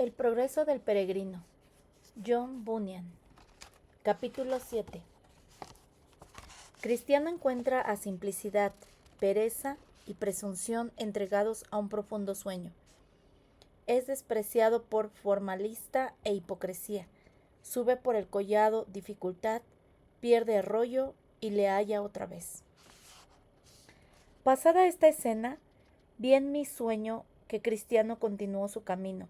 El progreso del peregrino. John Bunyan. Capítulo 7. Cristiano encuentra a simplicidad, pereza y presunción entregados a un profundo sueño. Es despreciado por formalista e hipocresía. Sube por el collado dificultad, pierde el rollo y le halla otra vez. Pasada esta escena, vi en mi sueño que Cristiano continuó su camino,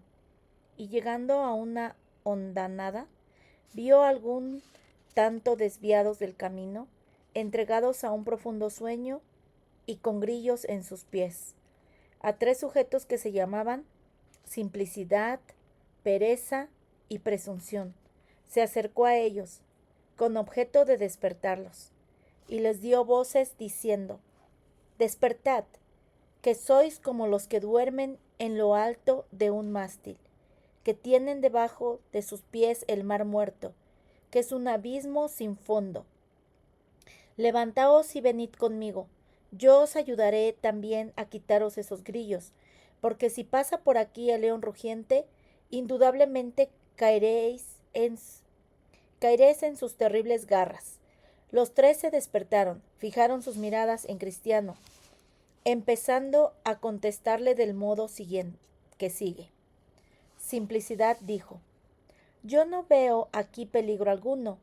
y llegando a una hondanada, vio algún tanto desviados del camino, entregados a un profundo sueño y con grillos en sus pies, a tres sujetos que se llamaban simplicidad, pereza y presunción. Se acercó a ellos, con objeto de despertarlos, y les dio voces diciendo: «Despertad, que sois como los que duermen en lo alto de un mástil, que tienen debajo de sus pies el mar muerto, que es un abismo sin fondo. Levantaos y venid conmigo, yo os ayudaré también a quitaros esos grillos, porque si pasa por aquí el león rugiente, indudablemente caeréis en sus terribles garras». Los tres se despertaron, fijaron sus miradas en Cristiano, empezando a contestarle del modo siguiente que sigue. Simplicidad dijo: «Yo no veo aquí peligro alguno».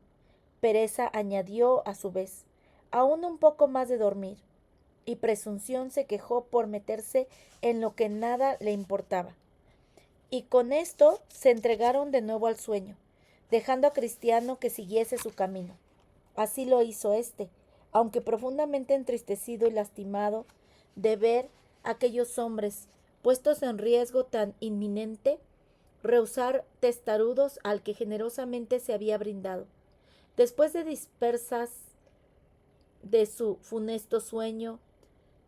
Pereza añadió a su vez: «Aún un poco más de dormir». Y presunción se quejó por meterse en lo que nada le importaba. Y con esto se entregaron de nuevo al sueño, dejando a Cristiano que siguiese su camino. Así lo hizo éste, aunque profundamente entristecido y lastimado de ver a aquellos hombres puestos en riesgo tan inminente, rehusar testarudos al que generosamente se había brindado. Después de dispersas de su funesto sueño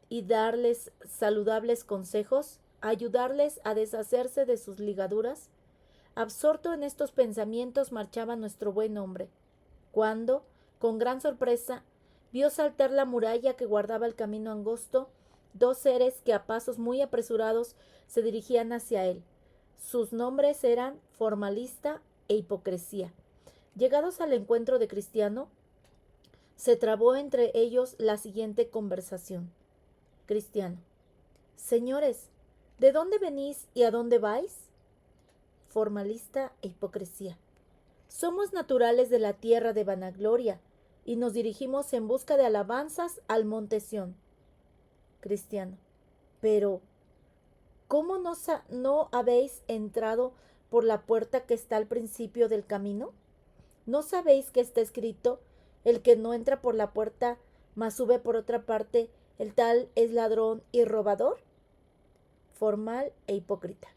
y darles saludables consejos, ayudarles a deshacerse de sus ligaduras, absorto en estos pensamientos marchaba nuestro buen hombre, cuando, con gran sorpresa, vio saltar la muralla que guardaba el camino angosto, dos seres que a pasos muy apresurados se dirigían hacia él. Sus nombres eran Formalista e Hipocresía. Llegados al encuentro de Cristiano, se trabó entre ellos la siguiente conversación. Cristiano: «Señores, ¿de dónde venís y a dónde vais?» Formalista e Hipocresía: «Somos naturales de la tierra de vanagloria y nos dirigimos en busca de alabanzas al monte Sión». Cristiano: «Pero, ¿cómo no habéis entrado por la puerta que está al principio del camino? ¿No sabéis que está escrito: el que no entra por la puerta, mas sube por otra parte, el tal es ladrón y robador?» Formal e hipócrita: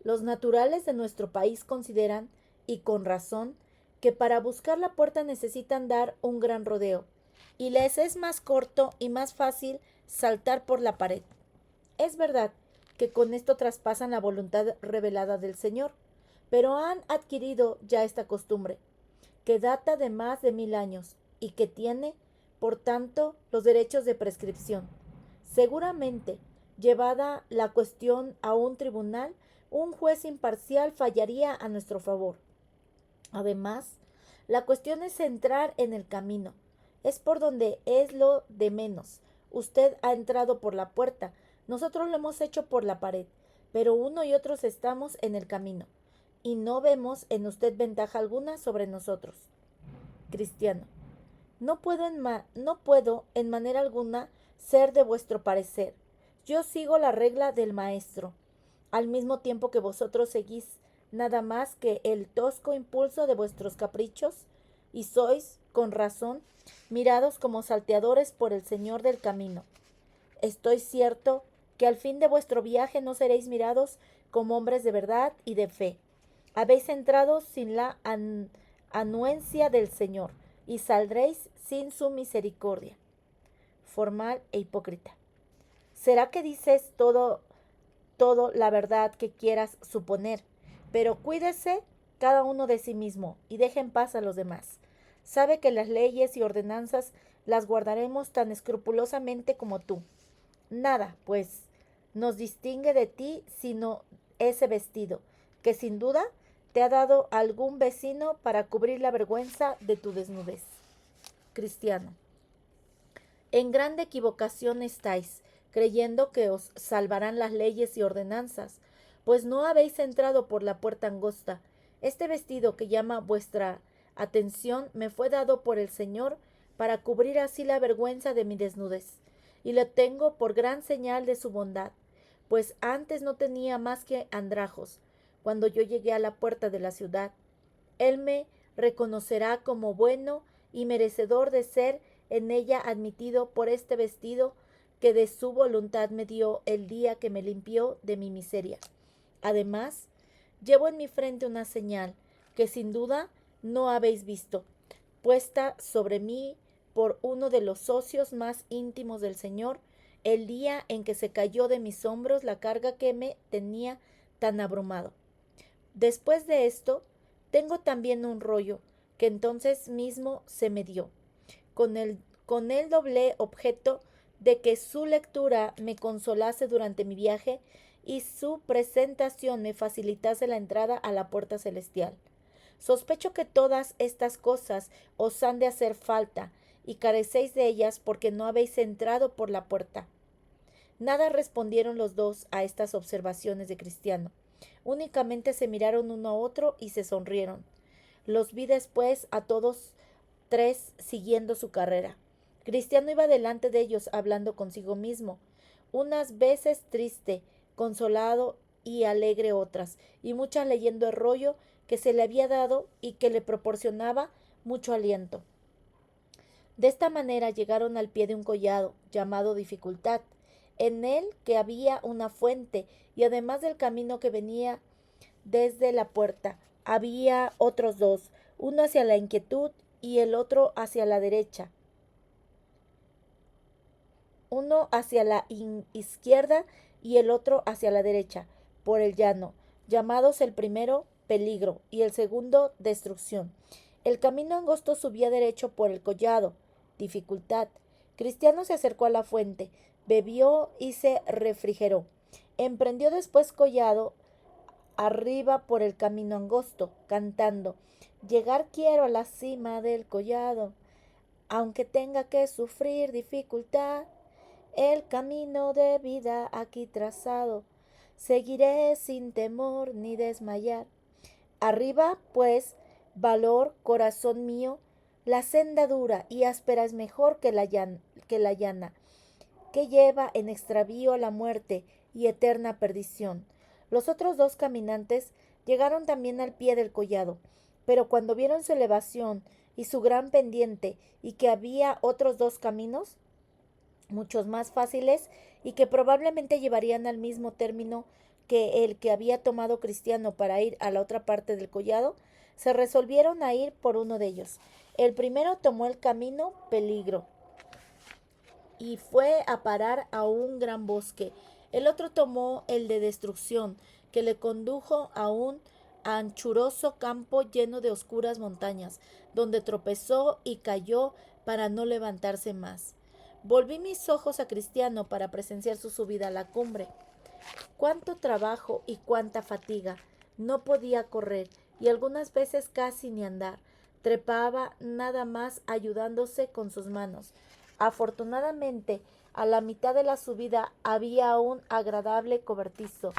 «Los naturales de nuestro país consideran, y con razón, que para buscar la puerta necesitan dar un gran rodeo, y les es más corto y más fácil saltar por la pared. Es verdad que con esto traspasan la voluntad revelada del Señor, pero han adquirido ya esta costumbre, que data de más de 1000 años, y que tiene, por tanto, los derechos de prescripción. Seguramente, llevada la cuestión a un tribunal, un juez imparcial fallaría a nuestro favor. Además, la cuestión es entrar en el camino. Es por donde es lo de menos. Usted ha entrado por la puerta, nosotros lo hemos hecho por la pared, pero uno y otros estamos en el camino, y no vemos en usted ventaja alguna sobre nosotros». Cristiano: no puedo en manera alguna ser de vuestro parecer. Yo sigo la regla del maestro, al mismo tiempo que vosotros seguís nada más que el tosco impulso de vuestros caprichos, y sois, con razón, mirados como salteadores por el Señor del camino. Estoy cierto que al fin de vuestro viaje no seréis mirados como hombres de verdad y de fe. Habéis entrado sin la anuencia del Señor, y saldréis sin su misericordia. Formal e hipócrita: ¿será que dices todo la verdad que quieras suponer? Pero cuídese cada uno de sí mismo y deje en paz a los demás. Sabe que las leyes y ordenanzas las guardaremos tan escrupulosamente como tú. Nada, pues, nos distingue de ti sino ese vestido, que sin duda te ha dado algún vecino para cubrir la vergüenza de tu desnudez. Cristiano. En grande equivocación estáis, creyendo que os salvarán las leyes y ordenanzas, pues no habéis entrado por la puerta angosta. Este vestido que llama vuestra atención me fue dado por el Señor para cubrir así la vergüenza de mi desnudez, y lo tengo por gran señal de su bondad, pues antes no tenía más que andrajos. Cuando yo llegué a la puerta de la ciudad, él me reconocerá como bueno y merecedor de ser en ella admitido por este vestido que de su voluntad me dio el día que me limpió de mi miseria. Además, llevo en mi frente una señal que sin duda no habéis visto, puesta sobre mí por uno de los socios más íntimos del Señor, el día en que se cayó de mis hombros la carga que me tenía tan abrumado. Después de esto, tengo también un rollo que entonces mismo se me dio, con el doble objeto de que su lectura me consolase durante mi viaje y su presentación me facilitase la entrada a la puerta celestial. Sospecho que todas estas cosas os han de hacer falta y carecéis de ellas porque no habéis entrado por la puerta. Nada respondieron los dos a estas observaciones de Cristiano. Únicamente se miraron uno a otro y se sonrieron. Los vi después a todos tres siguiendo su carrera. Cristiano iba delante de ellos hablando consigo mismo, unas veces triste, consolado y alegre otras, y muchas leyendo el rollo que se le había dado y que le proporcionaba mucho aliento. De esta manera llegaron al pie de un collado llamado Dificultad, en él que había una fuente, y además del camino que venía desde la puerta, había otros dos, uno hacia la Inquietud y el otro hacia la derecha, uno hacia la izquierda y el otro hacia la derecha, por el llano, llamados el primero Peligro y el segundo Destrucción. El camino angosto subía derecho por el collado, Dificultad. Cristiano se acercó a la fuente, bebió y se refrigeró. Emprendió después collado arriba por el camino angosto, cantando: llegar quiero a la cima del collado, aunque tenga que sufrir dificultad. El camino de vida aquí trazado, seguiré sin temor ni desmayar. Arriba, pues, valor, corazón mío, la senda dura y áspera es mejor que la llana, que lleva en extravío a la muerte y eterna perdición. Los otros dos caminantes llegaron también al pie del collado, pero cuando vieron su elevación y su gran pendiente y que había otros dos caminos, muchos más fáciles y que probablemente llevarían al mismo término que el que había tomado Cristiano para ir a la otra parte del collado, se resolvieron a ir por uno de ellos. El primero tomó el camino Peligro y fue a parar a un gran bosque. El otro tomó el de Destrucción, que le condujo a un anchuroso campo lleno de oscuras montañas, donde tropezó y cayó para no levantarse más. Volví mis ojos a Cristiano para presenciar su subida a la cumbre. Cuánto trabajo y cuánta fatiga. No podía correr y algunas veces casi ni andar. Trepaba nada más ayudándose con sus manos. Afortunadamente, a la mitad de la subida había un agradable cobertizo,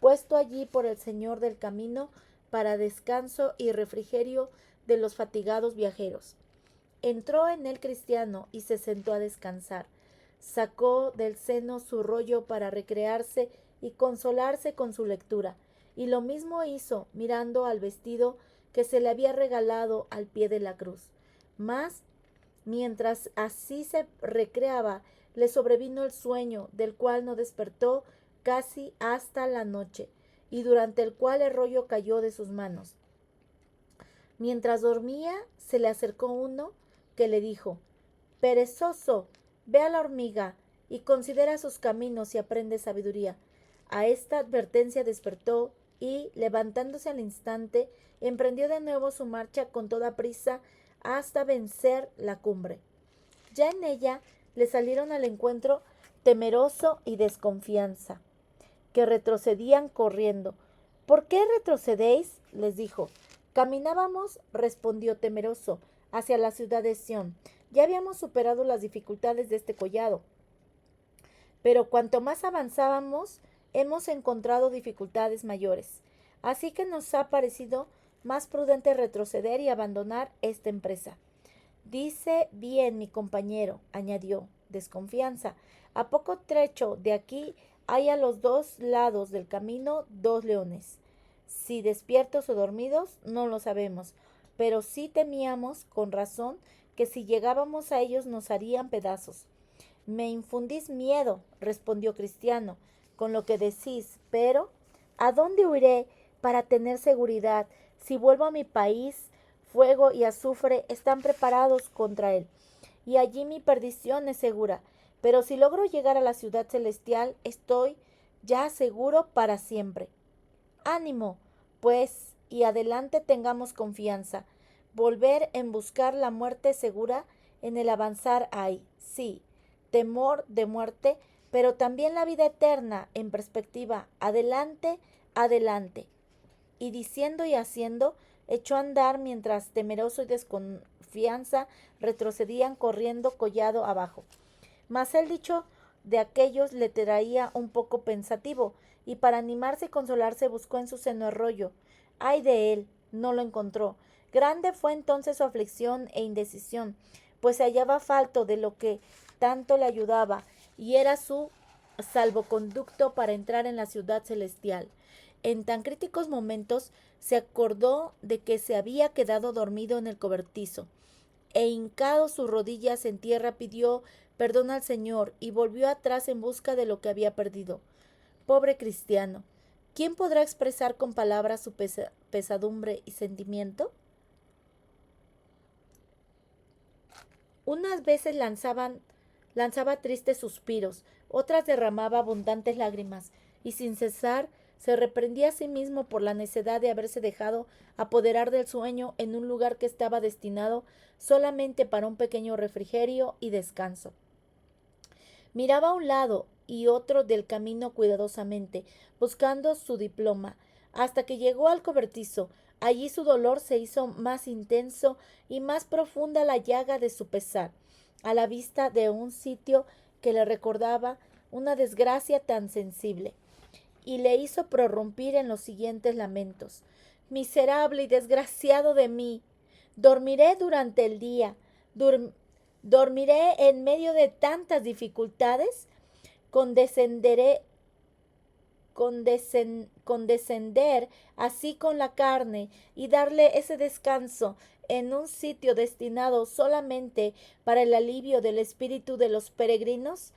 puesto allí por el señor del camino para descanso y refrigerio de los fatigados viajeros. Entró en él Cristiano y se sentó a descansar. Sacó del seno su rollo para recrearse y consolarse con su lectura, y lo mismo hizo mirando al vestido que se le había regalado al pie de la cruz. Mas, mientras así se recreaba, le sobrevino el sueño, del cual no despertó casi hasta la noche, y durante el cual el rollo cayó de sus manos. Mientras dormía, se le acercó uno que le dijo: perezoso, ve a la hormiga y considera sus caminos y aprende sabiduría. A esta advertencia despertó y, levantándose al instante, emprendió de nuevo su marcha con toda prisa hasta vencer la cumbre. Ya en ella le salieron al encuentro Temeroso y Desconfianza, que retrocedían corriendo, ¿Por qué retrocedéis? Les dijo. Caminábamos, respondió temeroso, hacia la ciudad de Sión. Ya habíamos superado las dificultades de este collado. Pero cuanto más avanzábamos, hemos encontrado dificultades mayores. Así que nos ha parecido más prudente retroceder y abandonar esta empresa. Dice bien mi compañero, añadió, desconfianza. A poco trecho de aquí hay a los dos lados del camino dos leones. Si despiertos o dormidos, no lo sabemos, pero sí temíamos, con razón, que si llegábamos a ellos nos harían pedazos. Me infundís miedo, respondió Cristiano, con lo que decís, pero ¿a dónde huiré para tener seguridad? Si vuelvo a mi país, fuego y azufre están preparados contra él, y allí mi perdición es segura. Pero si logro llegar a la ciudad celestial, estoy ya seguro para siempre. Ánimo, pues, y adelante tengamos confianza. Volver en buscar la muerte segura en el avanzar hay, sí, temor de muerte, pero también la vida eterna en perspectiva. Adelante, adelante. Y diciendo y haciendo, echó a andar mientras temeroso y desconfianza retrocedían corriendo collado abajo. Mas el dicho de aquellos le traía un poco pensativo, y para animarse y consolarse buscó en su seno arroyo. Ay de él, no lo encontró. Grande fue entonces su aflicción e indecisión, pues se hallaba falto de lo que tanto le ayudaba, y era su salvoconducto para entrar en la ciudad celestial. En tan críticos momentos se acordó de que se había quedado dormido en el cobertizo, e hincado sus rodillas en tierra pidió perdón al Señor y volvió atrás en busca de lo que había perdido. Pobre cristiano, ¿quién podrá expresar con palabras su pesadumbre y sentimiento? Unas veces lanzaba tristes suspiros, otras derramaba abundantes lágrimas, y sin cesar se reprendía a sí mismo por la necedad de haberse dejado apoderar del sueño en un lugar que estaba destinado solamente para un pequeño refrigerio y descanso. Miraba a un lado y otro del camino cuidadosamente, buscando su diploma, hasta que llegó al cobertizo. Allí su dolor se hizo más intenso y más profunda la llaga de su pesar, a la vista de un sitio que le recordaba una desgracia tan sensible, y le hizo prorrumpir en los siguientes lamentos. Miserable y desgraciado de mí. Dormiré durante el día, dormiré en medio de tantas dificultades, condescenderé, condescender así con la carne y darle ese descanso en un sitio destinado solamente para el alivio del espíritu de los peregrinos.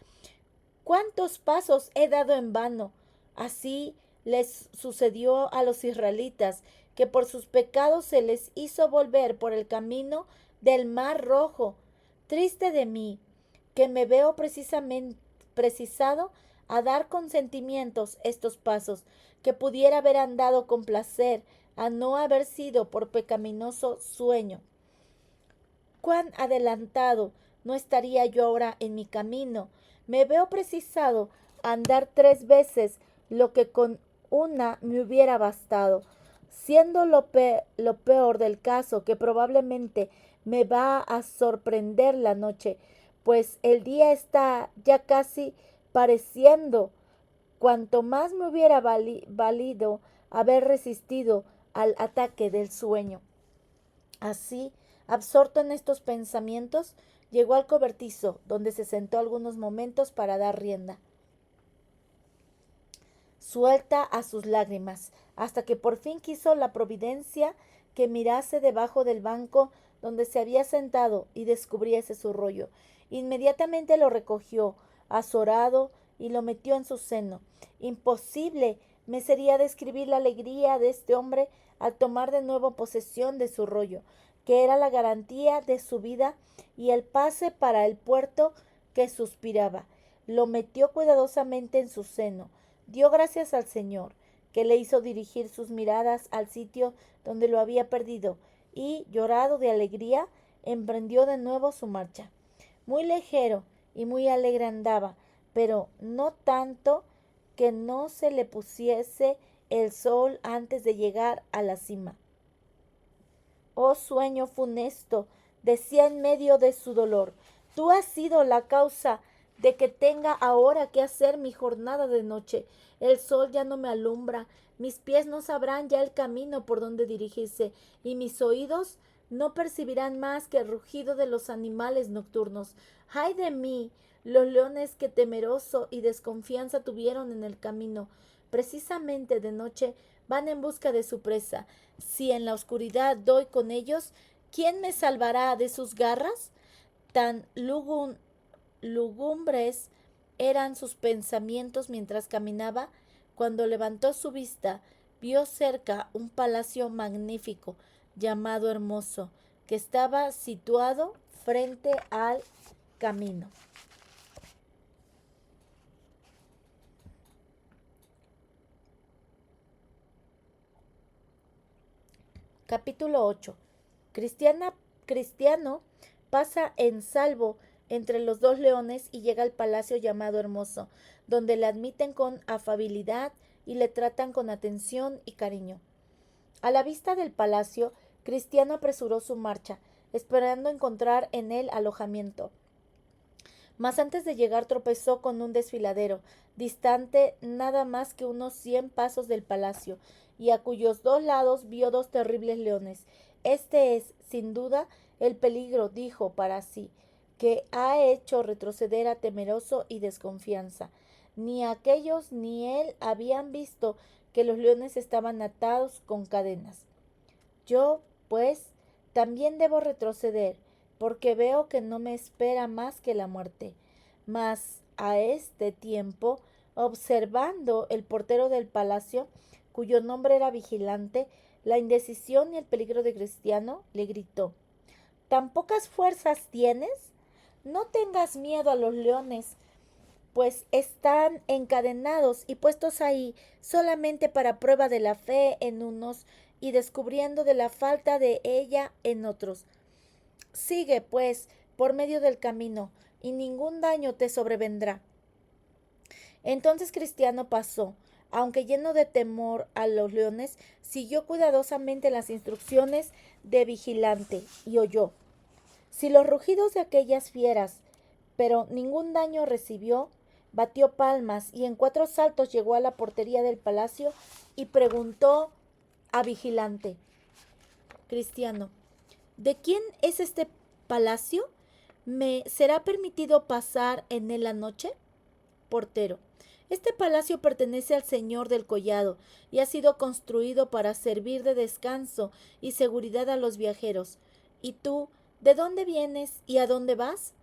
¿Cuántos pasos he dado en vano? Así les sucedió a los israelitas, que por sus pecados se les hizo volver por el camino del mar rojo. Triste de mí, que me veo precisamente precisado a dar con sentimientos estos pasos, que pudiera haber andado con placer, a no haber sido por pecaminoso sueño. Cuán adelantado no estaría yo ahora en mi camino. Me veo precisado a andar 3 veces lo que con una me hubiera bastado, siendo lo peor del caso que probablemente me va a sorprender la noche, pues el día está ya casi pareciendo. Cuanto más me hubiera valido haber resistido al ataque del sueño. Así, absorto en estos pensamientos, llegó al cobertizo, donde se sentó algunos momentos para dar rienda suelta a sus lágrimas, hasta que por fin quiso la providencia que mirase debajo del banco donde se había sentado y descubriese su rollo. Inmediatamente lo recogió, azorado, y lo metió en su seno. Imposible me sería describir la alegría de este hombre al tomar de nuevo posesión de su rollo, que era la garantía de su vida y el pase para el puerto que suspiraba. Lo metió cuidadosamente en su seno, dio gracias al Señor, que le hizo dirigir sus miradas al sitio donde lo había perdido, y, llorado de alegría, emprendió de nuevo su marcha. Muy ligero y muy alegre andaba, pero no tanto que no se le pusiese el sol antes de llegar a la cima. Oh sueño funesto, decía en medio de su dolor, tú has sido la causa de que tenga ahora que hacer mi jornada de noche. El sol ya no me alumbra, mis pies no sabrán ya el camino por donde dirigirse, y mis oídos no percibirán más que el rugido de los animales nocturnos. ¡Ay de mí! Los leones que temeroso y desconfianza tuvieron en el camino, precisamente de noche, van en busca de su presa. Si en la oscuridad doy con ellos, ¿quién me salvará de sus garras? Tan lúgubres eran sus pensamientos mientras caminaba, cuando levantó su vista, vio cerca un palacio magnífico, llamado Hermoso, que estaba situado frente al camino. Capítulo 8. Cristiano pasa en salvo entre los dos leones y llega al palacio llamado Hermoso, donde le admiten con afabilidad y le tratan con atención y cariño. A la vista del palacio, Cristiano apresuró su marcha, esperando encontrar en él alojamiento. Mas antes de llegar tropezó con un desfiladero, distante nada más que unos 100 pasos del palacio, y a cuyos dos lados vio dos terribles leones. Este es, sin duda, el peligro, dijo para sí, que ha hecho retroceder a Temeroso y Desconfianza. Ni aquellos ni él habían visto que los leones estaban atados con cadenas. Yo, pues, también debo retroceder, porque veo que no me espera más que la muerte. Mas a este tiempo, observando el portero del palacio, cuyo nombre era Vigilante, la indecisión y el peligro de Cristiano, le gritó: ¿Tan pocas fuerzas tienes? No tengas miedo a los leones, pues están encadenados y puestos ahí solamente para prueba de la fe en unos y descubriendo de la falta de ella en otros. Sigue, pues, por medio del camino, y ningún daño te sobrevendrá. Entonces Cristiano pasó, aunque lleno de temor a los leones, siguió cuidadosamente las instrucciones de Vigilante y oyó. Si los rugidos de aquellas fieras, pero ningún daño recibió, batió palmas y en 4 saltos llegó a la portería del palacio y preguntó a Vigilante: Cristiano, ¿de quién es este palacio? ¿Me será permitido pasar en él la noche? Portero: Este palacio pertenece al señor del collado y ha sido construido para servir de descanso y seguridad a los viajeros. ¿Y tú, de dónde vienes y a dónde vas?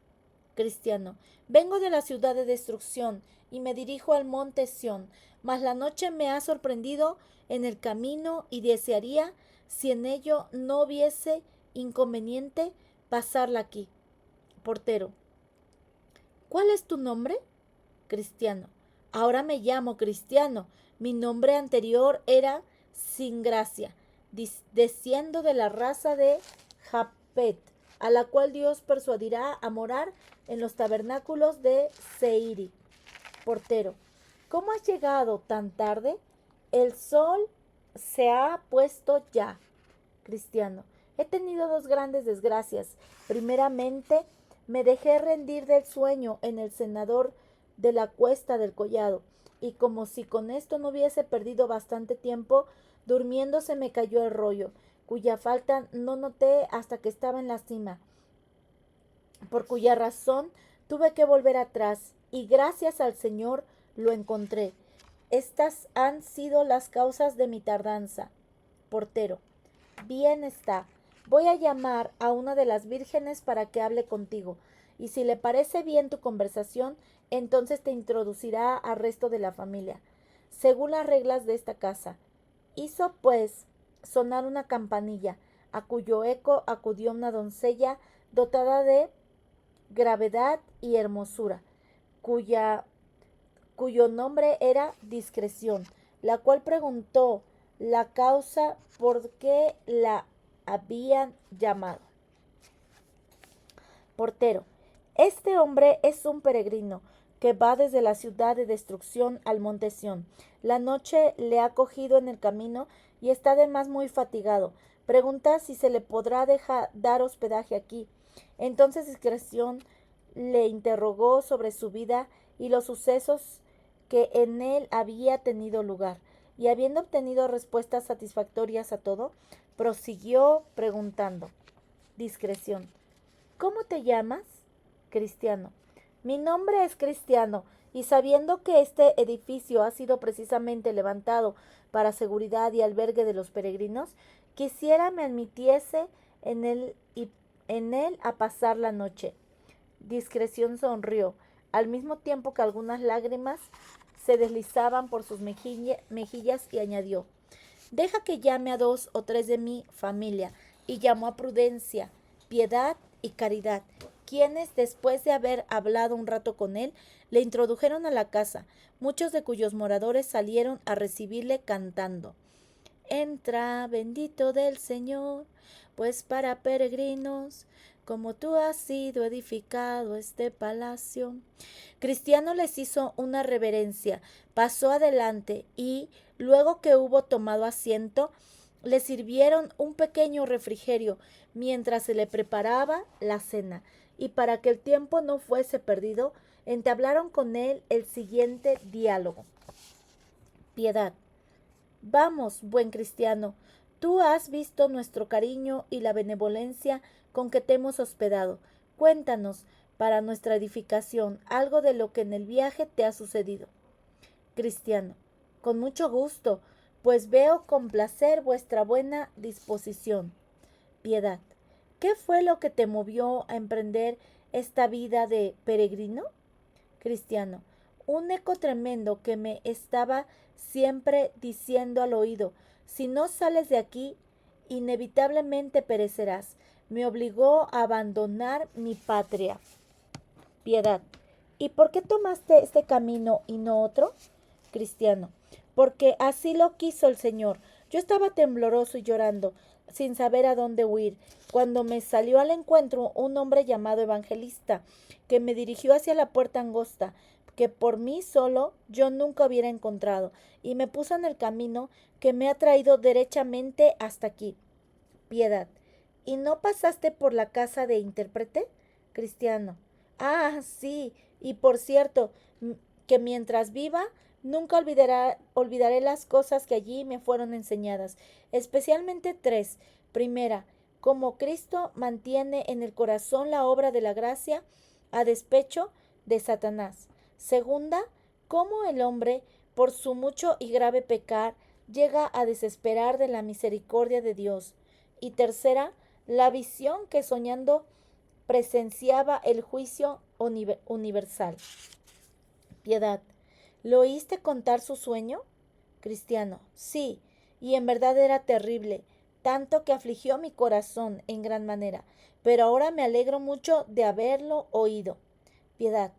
Cristiano: Vengo de la ciudad de destrucción y me dirijo al monte Sión, mas la noche me ha sorprendido en el camino y desearía, si en ello no hubiese inconveniente, pasarla aquí. Portero: ¿Cuál es tu nombre? Cristiano: Ahora me llamo Cristiano. Mi nombre anterior era Sin Gracia, desciendo de la raza de Japet, a la cual Dios persuadirá a morar en los tabernáculos de Seiri. Portero: ¿Cómo has llegado tan tarde? El sol se ha puesto ya. Cristiano: He tenido 2 grandes desgracias. Primeramente, me dejé rendir del sueño en el cenador de la cuesta del collado, y como si con esto no hubiese perdido bastante tiempo, durmiendo se me cayó el rollo, cuya falta no noté hasta que estaba en la cima, por cuya razón tuve que volver atrás, y gracias al Señor lo encontré. Estas han sido las causas de mi tardanza. Portero: Bien está. Voy a llamar a una de las vírgenes para que hable contigo, y si le parece bien tu conversación, entonces te introducirá al resto de la familia, según las reglas de esta casa. Hizo, pues, sonar una campanilla, a cuyo eco acudió una doncella dotada de gravedad y hermosura, cuyo nombre era Discreción, la cual preguntó la causa por qué la habían llamado. Portero: Este hombre es un peregrino, que va desde la ciudad de destrucción al monte Sión. La noche le ha cogido en el camino y está además muy fatigado. Pregunta si se le podrá dar hospedaje aquí. Entonces Discreción le interrogó sobre su vida y los sucesos que en él había tenido lugar, y habiendo obtenido respuestas satisfactorias a todo, prosiguió preguntando. Discreción. ¿Cómo te llamas? Cristiano. Mi nombre es Cristiano, y sabiendo que este edificio ha sido precisamente levantado para seguridad y albergue de los peregrinos, quisiera me admitiese en él a pasar la noche. Discreción sonrió, al mismo tiempo que algunas lágrimas se deslizaban por sus mejillas, y añadió: Deja que llame a 2 o 3 de mi familia. Y llamó a Prudencia, Piedad y Caridad, quienes, después de haber hablado un rato con él, le introdujeron a la casa, muchos de cuyos moradores salieron a recibirle cantando: Entra, bendito del Señor, pues para peregrinos, como tú has sido edificado este palacio. Cristiano les hizo una reverencia, pasó adelante y, luego que hubo tomado asiento, le sirvieron un pequeño refrigerio mientras se le preparaba la cena, y para que el tiempo no fuese perdido, entablaron con él el siguiente diálogo. Piedad. Vamos, buen Cristiano, tú has visto nuestro cariño y la benevolencia con que te hemos hospedado. Cuéntanos, para nuestra edificación, algo de lo que en el viaje te ha sucedido. Cristiano. Con mucho gusto, pues veo con placer vuestra buena disposición. Piedad. ¿Qué fue lo que te movió a emprender esta vida de peregrino? Cristiano. Un eco tremendo que me estaba siempre diciendo al oído: si no sales de aquí, inevitablemente perecerás. Me obligó a abandonar mi patria. Piedad. ¿Y por qué tomaste este camino y no otro? Cristiano. Porque así lo quiso el Señor. Yo estaba tembloroso y llorando, sin saber a dónde huir, cuando me salió al encuentro un hombre llamado Evangelista, que me dirigió hacia la puerta angosta, que por mí solo yo nunca hubiera encontrado, y me puso en el camino que me ha traído derechamente hasta aquí. Piedad. ¿Y no pasaste por la casa de intérprete? Cristiano. Ah, sí, y por cierto, que mientras viva, nunca olvidaré las cosas que allí me fueron enseñadas, especialmente 3. Primera, cómo Cristo mantiene en el corazón la obra de la gracia a despecho de Satanás. Segunda, cómo el hombre, por su mucho y grave pecar, llega a desesperar de la misericordia de Dios. Y tercera, la visión que soñando presenciaba el juicio universal. Piedad. ¿Le oíste contar su sueño? Cristiano. Sí, y en verdad era terrible, tanto que afligió mi corazón en gran manera, pero ahora me alegro mucho de haberlo oído. Piedad.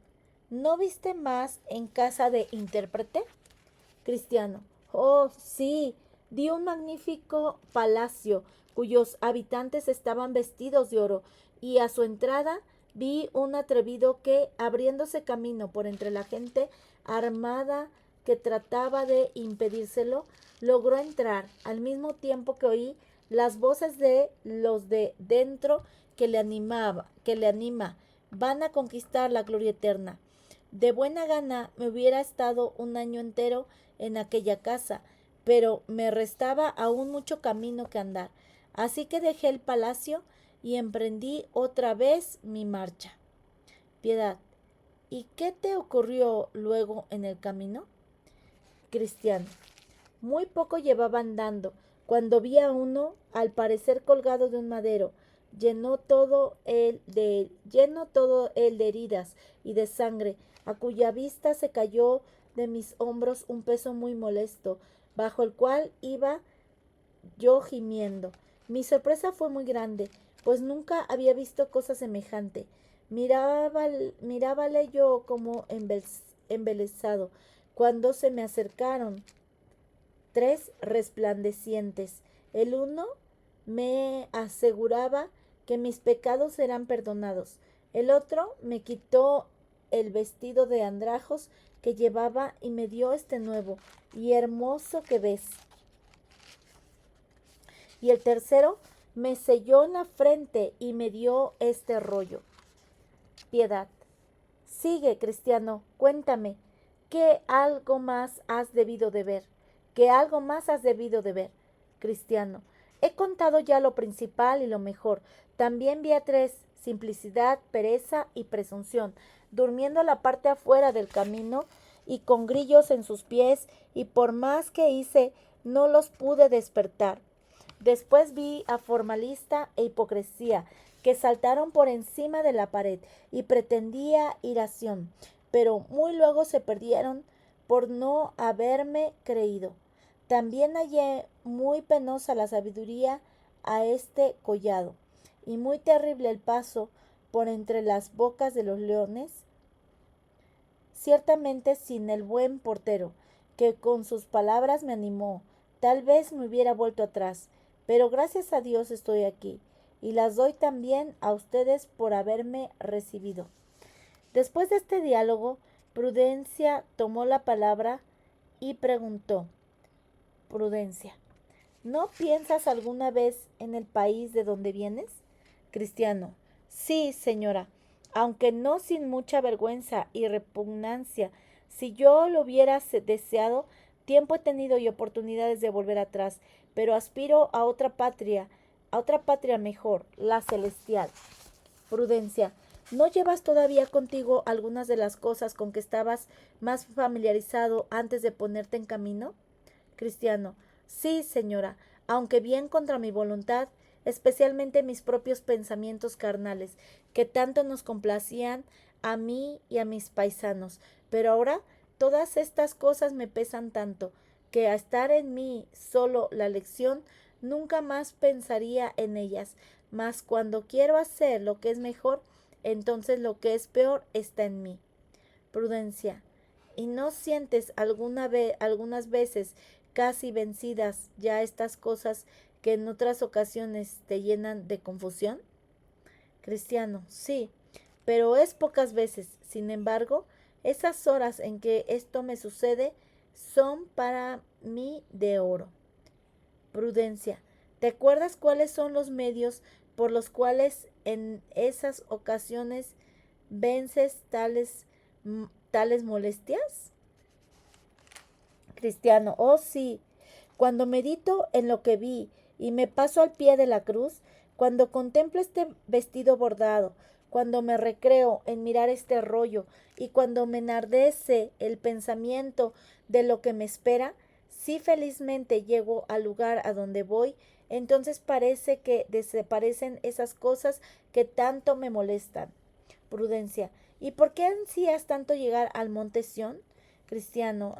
¿No viste más en casa de intérprete? Cristiano. Oh, sí, vi un magnífico palacio cuyos habitantes estaban vestidos de oro, y a su entrada vi un atrevido que, abriéndose camino por entre la gente armada que trataba de impedírselo, logró entrar, al mismo tiempo que oí las voces de los de dentro que le anima, van a conquistar la gloria eterna. De buena gana me hubiera estado un año entero en aquella casa, pero me restaba aún mucho camino que andar, así que dejé el palacio y emprendí otra vez mi marcha. Piedad. ¿Y qué te ocurrió luego en el camino? Cristiano. Muy poco llevaba andando, cuando vi a uno, al parecer colgado de un madero, lleno todo él de heridas y de sangre, a cuya vista se cayó de mis hombros un peso muy molesto, bajo el cual iba yo gimiendo. Mi sorpresa fue muy grande, pues nunca había visto cosa semejante. Mirábale yo como embelesado, cuando se me acercaron 3 resplandecientes. El uno me aseguraba que mis pecados eran perdonados. El otro me quitó el vestido de andrajos que llevaba y me dio este nuevo y hermoso que ves. Y el tercero me selló en la frente y me dio este rollo. Piedad. Sigue, cristiano, cuéntame, ¿qué algo más has debido de ver? ¿Qué algo más has debido de ver? Cristiano. He contado ya lo principal y lo mejor. También vi a tres: simplicidad, pereza y presunción, durmiendo a la parte afuera del camino y con grillos en sus pies, y por más que hice, no los pude despertar. Después vi a formalista e hipocresía, que saltaron por encima de la pared y pretendía iración, pero muy luego se perdieron por no haberme creído. También hallé muy penosa la sabiduría a este collado, y muy terrible el paso por entre las bocas de los leones, ciertamente sin el buen portero, que con sus palabras me animó. Tal vez me hubiera vuelto atrás, pero gracias a Dios estoy aquí, y las doy también a ustedes por haberme recibido. Después de este diálogo, Prudencia tomó la palabra y preguntó: Prudencia, ¿no piensas alguna vez en el país de donde vienes? Cristiano: sí, señora, aunque no sin mucha vergüenza y repugnancia. Si yo lo hubiera deseado, tiempo he tenido y oportunidades de volver atrás, pero aspiro a otra patria mejor, la celestial. Prudencia: ¿no llevas todavía contigo algunas de las cosas con que estabas más familiarizado antes de ponerte en camino? Cristiano: sí, señora, aunque bien contra mi voluntad, especialmente mis propios pensamientos carnales, que tanto nos complacían a mí y a mis paisanos. Pero ahora todas estas cosas me pesan tanto, que a estar en mí solo la lección, nunca más pensaría en ellas. Mas cuando quiero hacer lo que es mejor, entonces lo que es peor está en mí. Prudencia: ¿y no sientes algunas veces casi vencidas ya estas cosas que en otras ocasiones te llenan de confusión? Cristiano: sí, pero es pocas veces. Sin embargo, esas horas en que esto me sucede son para mí de oro. Prudencia: ¿te acuerdas cuáles son los medios por los cuales en esas ocasiones vences tales molestias? Cristiano: oh sí, cuando medito en lo que vi y me paso al pie de la cruz, cuando contemplo este vestido bordado, cuando me recreo en mirar este rollo y cuando me enardece el pensamiento de lo que me espera, si felizmente llego al lugar a donde voy, entonces parece que desaparecen esas cosas que tanto me molestan. Prudencia: ¿y por qué ansías tanto llegar al monte Sión? Cristiano: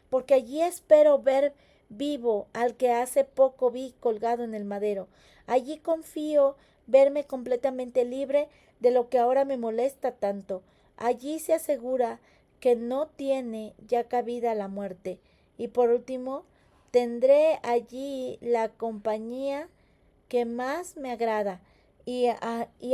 porque allí espero ver vivo al que hace poco vi colgado en el madero. Allí confío verme completamente libre de lo que ahora me molesta tanto. Allí se asegura que no tiene ya cabida la muerte. Y por último, tendré allí la compañía que más me agrada, y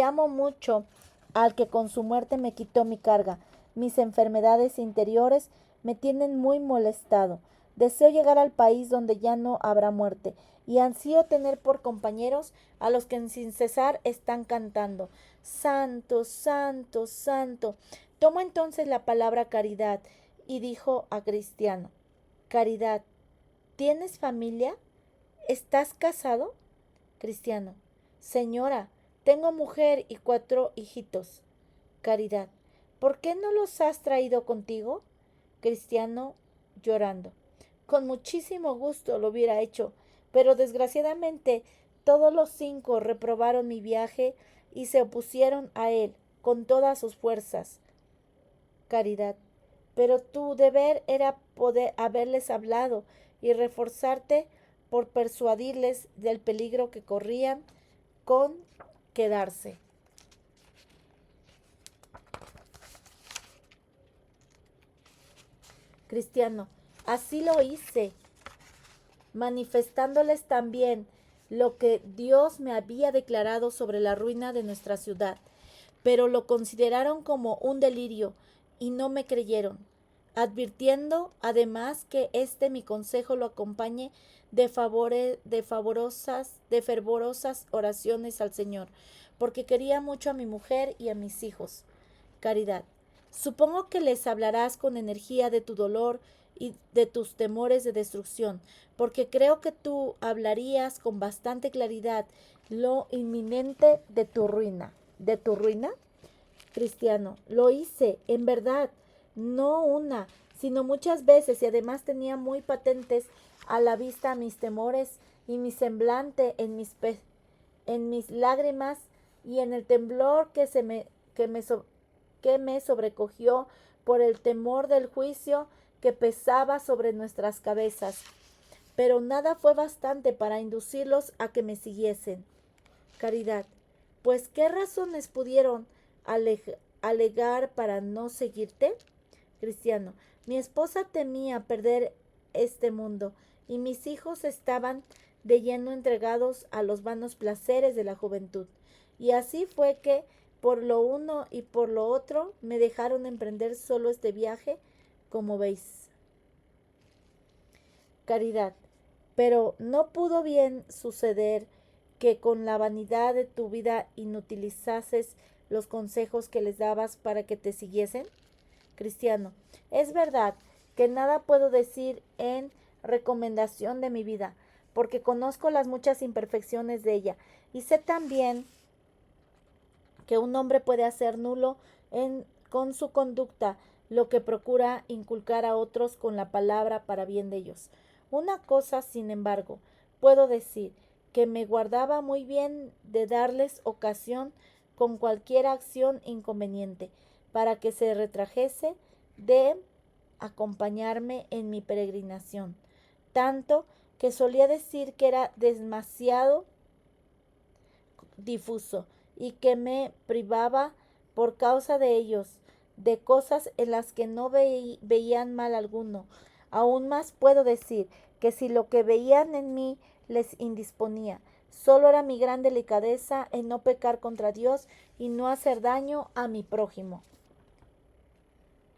amo mucho al que con su muerte me quitó mi carga. Mis enfermedades interiores me tienen muy molestado. Deseo llegar al país donde ya no habrá muerte, y ansío tener por compañeros a los que sin cesar están cantando: Santo, Santo, Santo. Tomó entonces la palabra Caridad y dijo a Cristiano: Caridad, ¿tienes familia? ¿Estás casado? Cristiano: señora, tengo mujer y 4 hijitos. Caridad: ¿por qué no los has traído contigo? Cristiano, llorando: con muchísimo gusto lo hubiera hecho, pero desgraciadamente todos los 5 reprobaron mi viaje y se opusieron a él con todas sus fuerzas. Caridad: pero tu deber era poder haberles hablado y reforzarte por persuadirles del peligro que corrían con quedarse. Cristiano: así lo hice, manifestándoles también lo que Dios me había declarado sobre la ruina de nuestra ciudad. pero lo consideraron como un delirio y no me creyeron, advirtiendo además que mi consejo lo acompañe de fervorosas oraciones al Señor, porque quería mucho a mi mujer y a mis hijos. Caridad. Supongo que les hablarás con energía de tu dolor y de tus temores de destrucción, porque creo que tú hablarías con bastante claridad lo inminente de tu ruina. ¿De tu ruina? Cristiano, lo hice, en verdad, no una, sino muchas veces, y además tenía muy patentes a la vista mis temores y mi semblante en mis lágrimas y en el temblor que me sobrecogió por el temor del juicio que pesaba sobre nuestras cabezas. Pero nada fue bastante para inducirlos a que me siguiesen. Caridad, pues ¿qué razones pudieron alegar para no seguirte? Cristiano, mi esposa temía perder este mundo y mis hijos estaban de lleno entregados a los vanos placeres de la juventud. Y así fue que, por lo uno y por lo otro, me dejaron emprender solo este viaje, como veis. Caridad, pero no pudo bien suceder que con la vanidad de tu vida inutilizases los consejos que les dabas para que te siguiesen. Cristiano, es verdad que nada puedo decir en recomendación de mi vida, porque conozco las muchas imperfecciones de ella, y sé también que un hombre puede hacer nulo con su conducta lo que procura inculcar a otros con la palabra para bien de ellos. Una cosa, sin embargo, puedo decir, que me guardaba muy bien de darles ocasión con cualquier acción inconveniente, para que se retrajese de acompañarme en mi peregrinación, tanto que solía decir que era demasiado difuso y que me privaba por causa de ellos de cosas en las que no veían mal alguno. Aún más puedo decir que si lo que veían en mí les indisponía, solo era mi gran delicadeza en no pecar contra Dios y no hacer daño a mi prójimo.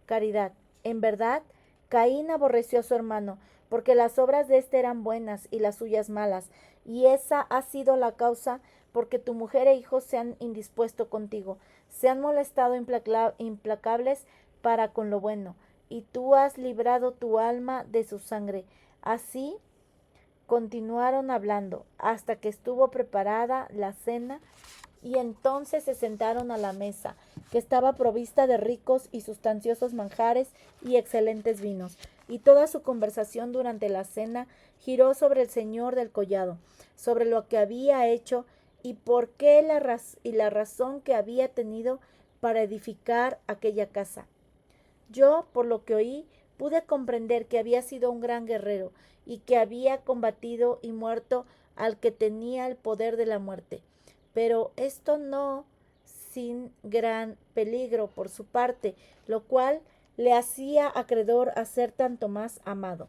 Caridad. En verdad, Caín aborreció a su hermano, porque las obras de éste eran buenas y las suyas malas, y esa ha sido la causa porque tu mujer e hijos se han indispuesto contigo, se han molestado implacables para con lo bueno, y tú has librado tu alma de su sangre. Así continuaron hablando hasta que estuvo preparada la cena y entonces se sentaron a la mesa, que estaba provista de ricos y sustanciosos manjares y excelentes vinos, y toda su conversación durante la cena giró sobre el señor del collado, sobre lo que había hecho y por qué la razón que había tenido para edificar aquella casa. Yo, por lo que oí, pude comprender que había sido un gran guerrero y que había combatido y muerto al que tenía el poder de la muerte. Pero esto no sin gran peligro por su parte, lo cual le hacía acreedor a ser tanto más amado.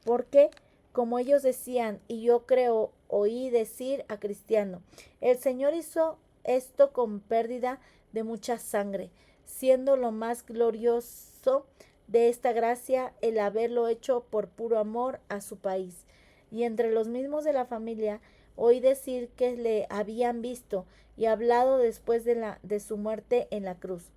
Porque, como ellos decían, y yo creo oí decir a Cristiano, el Señor hizo esto con pérdida de mucha sangre, siendo lo más glorioso de esta gracia el haberlo hecho por puro amor a su país. Y entre los mismos de la familia oí decir que le habían visto y hablado después de su muerte en la cruz.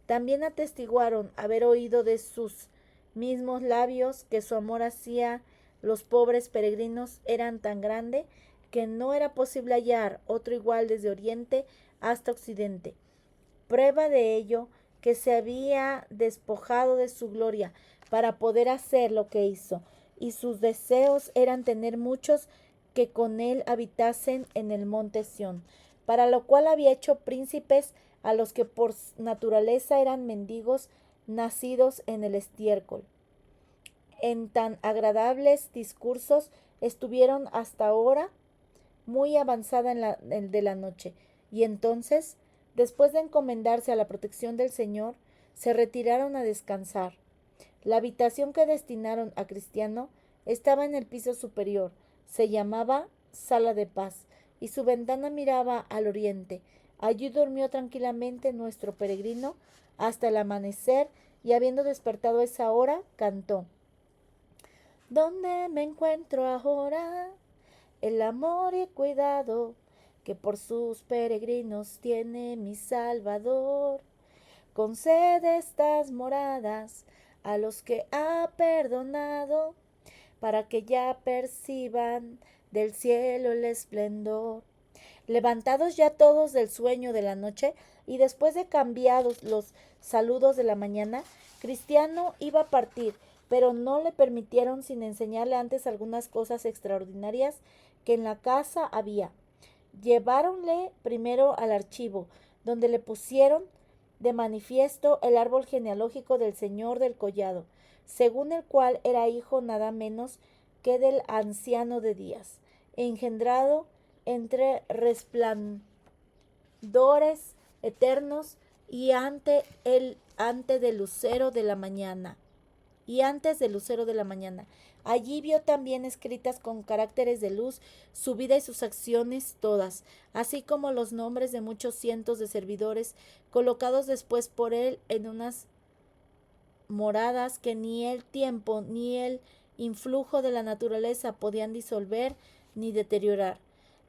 También atestiguaron haber oído de sus mismos labios que su amor hacia los pobres peregrinos eran tan grande que no era posible hallar otro igual desde Oriente hasta Occidente. Prueba de ello que se había despojado de su gloria para poder hacer lo que hizo, y sus deseos eran tener muchos que con él habitasen en el monte Sión, para lo cual había hecho príncipes a los que por naturaleza eran mendigos nacidos en el estiércol. En tan agradables discursos estuvieron hasta ahora muy avanzada de la noche, y entonces, después de encomendarse a la protección del Señor, se retiraron a descansar. La habitación que destinaron a Cristiano estaba en el piso superior, se llamaba Sala de Paz, y su ventana miraba al oriente, Allí durmió tranquilamente nuestro peregrino hasta el amanecer y habiendo despertado a esa hora, cantó. ¿Dónde me encuentro ahora? El amor y cuidado que por sus peregrinos tiene mi Salvador. Concede estas moradas a los que ha perdonado, para que ya perciban del cielo el esplendor. Levantados ya todos del sueño de la noche y después de cambiados los saludos de la mañana, Cristiano iba a partir, pero no le permitieron sin enseñarle antes algunas cosas extraordinarias que en la casa había. Lleváronle primero al archivo, donde le pusieron de manifiesto el árbol genealógico del señor del collado, según el cual era hijo nada menos que del anciano de Díaz, engendrado entre resplandores eternos y antes del lucero de la mañana. Allí vio también escritas con caracteres de luz su vida y sus acciones todas, así como los nombres de muchos cientos de servidores colocados después por él en unas moradas que ni el tiempo ni el influjo de la naturaleza podían disolver ni deteriorar.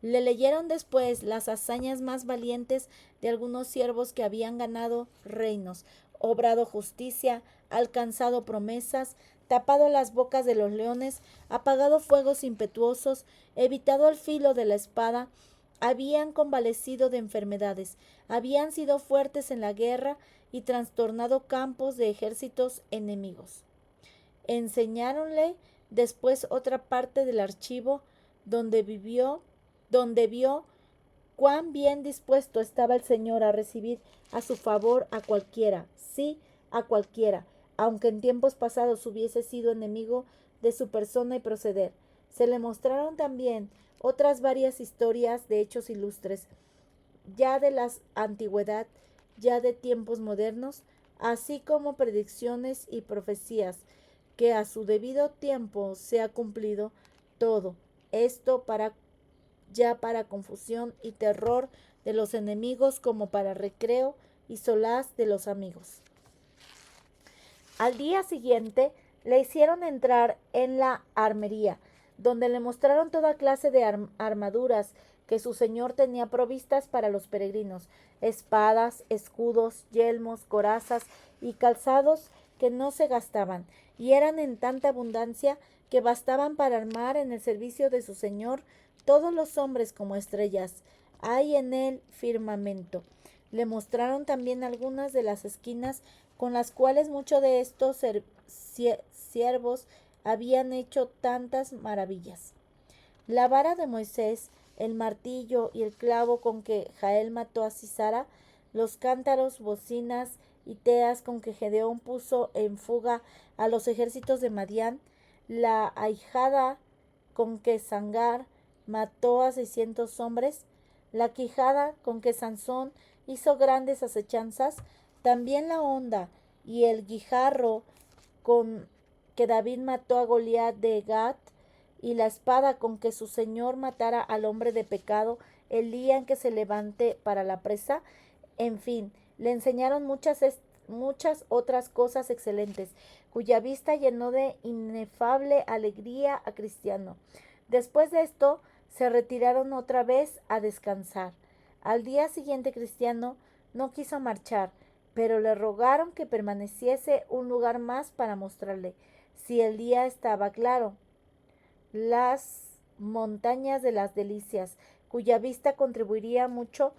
Le leyeron después las hazañas más valientes de algunos siervos que habían ganado reinos, obrado justicia, alcanzado promesas, tapado las bocas de los leones, apagado fuegos impetuosos, evitado el filo de la espada, habían convalecido de enfermedades, habían sido fuertes en la guerra y trastornado campos de ejércitos enemigos. Enseñáronle después otra parte del archivo donde vio cuán bien dispuesto estaba el Señor a recibir a su favor a cualquiera, sí, a cualquiera, aunque en tiempos pasados hubiese sido enemigo de su persona y proceder. Se le mostraron también otras varias historias de hechos ilustres, ya de la antigüedad, ya de tiempos modernos, así como predicciones y profecías, que a su debido tiempo se ha cumplido todo esto para confusión y terror de los enemigos como para recreo y solaz de los amigos. Al día siguiente le hicieron entrar en la armería, donde le mostraron toda clase de armaduras que su señor tenía provistas para los peregrinos, espadas, escudos, yelmos, corazas y calzados que no se gastaban, y eran en tanta abundancia que bastaban para armar en el servicio de su señor todos los hombres como estrellas hay en el firmamento. Le mostraron también algunas de las esquinas con las cuales muchos de estos siervos habían hecho tantas maravillas. La vara de Moisés, el martillo y el clavo con que Jael mató a Sisara, los cántaros, bocinas y teas con que Gedeón puso en fuga a los ejércitos de Madián, la ahijada con que Sangar mató a 600 hombres, la quijada con que Sansón hizo grandes acechanzas, también la honda y el guijarro con que David mató a Goliat de Gat, y la espada con que su señor matara al hombre de pecado el día en que se levante para la presa. En fin, le enseñaron muchas otras cosas excelentes, cuya vista llenó de inefable alegría a Cristiano. Después de esto, se retiraron otra vez a descansar. Al día siguiente Cristiano no quiso marchar, pero le rogaron que permaneciese un lugar más para mostrarle, si el día estaba claro, las montañas de las delicias, cuya vista contribuiría mucho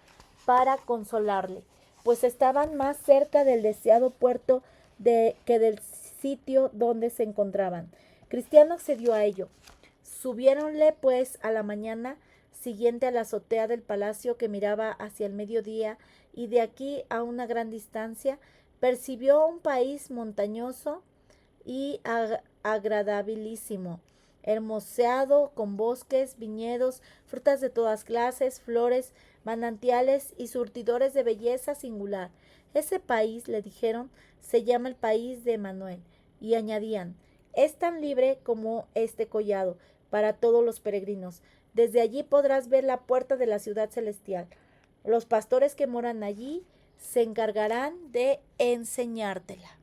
para consolarle, pues estaban más cerca del deseado puerto que del sitio donde se encontraban. Cristiano accedió a ello. Subiéronle pues a la mañana siguiente a la azotea del palacio que miraba hacia el mediodía, y de aquí a una gran distancia percibió un país montañoso y agradabilísimo, hermoseado con bosques, viñedos, frutas de todas clases, flores, manantiales y surtidores de belleza singular. Ese país, le dijeron, se llama el país de Manuel, y añadían, es tan libre como este collado para todos los peregrinos. Desde allí podrás ver la puerta de la ciudad celestial. Los pastores que moran allí se encargarán de enseñártela.